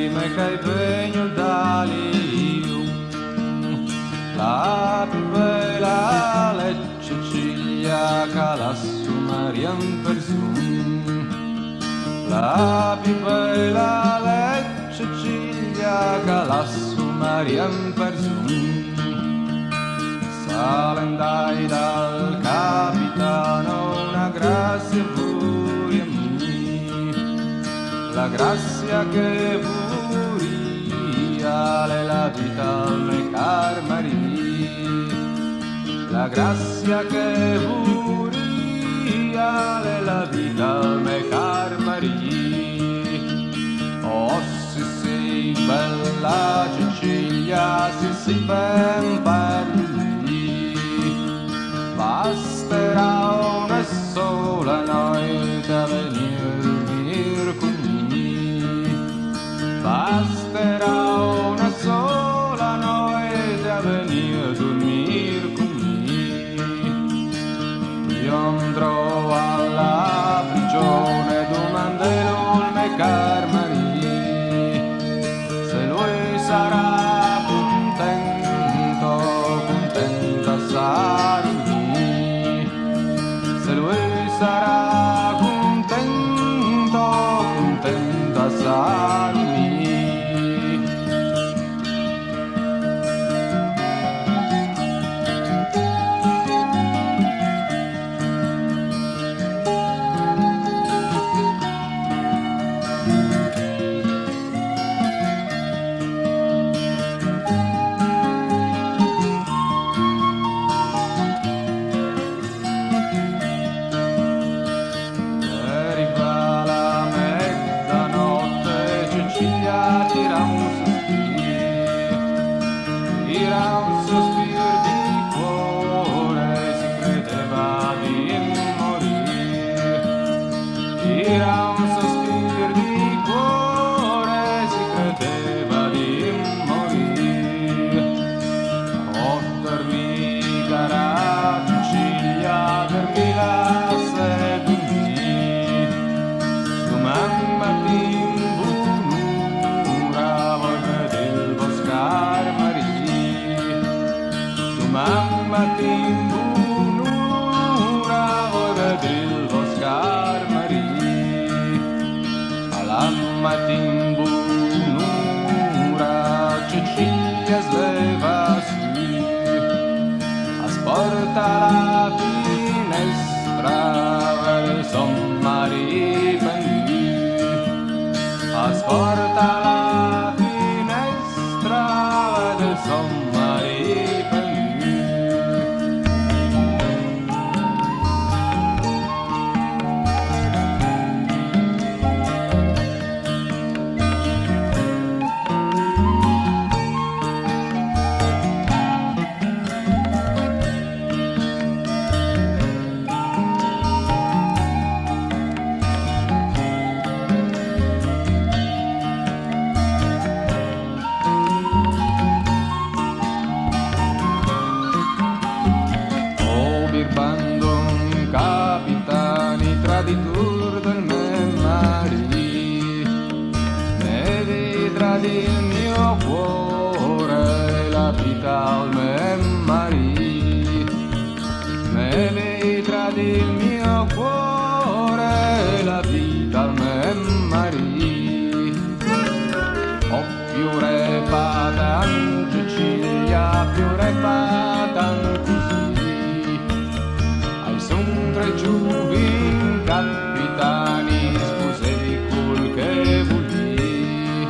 me che vengo dall'io, la più bella legge ciglia che lassù Mariam per su, la più bella legge ciglia che lassù Mariam per su. Salendai dal capitano una grazia furia la grazia che furia la vita me car Maria, la grazia che furia la vita me car Maria. Oh sì bella Cecilia, sì ben parli, basterà una sola notte a venire con me, basterà una sola notte a venire a dormire con me. Io andrò alla prigione, domanderò al me car Maria, se lui sarà contento, contenta sarà. Se lui sarà contento, contenta sarà me. Era un sospiro di cuore, si credeva di morire. Oh, dormi, cara Cecilia, dormila se dormi. Domani mattina buon'ora vuoi vedere il Boscar Maria. Domani mattina buon'ora vuoi vedere il Boscar Maria. Mattin buon'ora Cecilia sleva su, asporta la finestra del son mari pendu, asporta la finestra del son mari pendu. Capitani traditor del me mari, ne vedrà il mio cuore la vita al me mari, ne vedrà il mio cuore la vita al me mari. Oh più repatan Cecilia, più repatan così, ai son tre giovani capitani sposi quel che volì,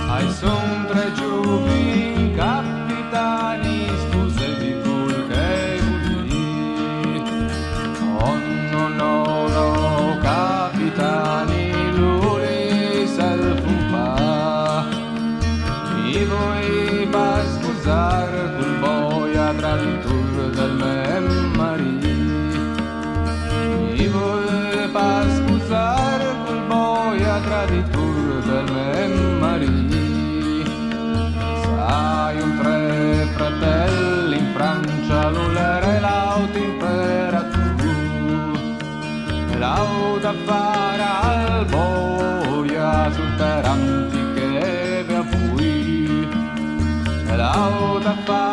ai son tre giovani capitani sposi quel che volì. Oh no no no capitani lui se fa, mi vuoi per sposare quel boia traditore del me mari. da fare.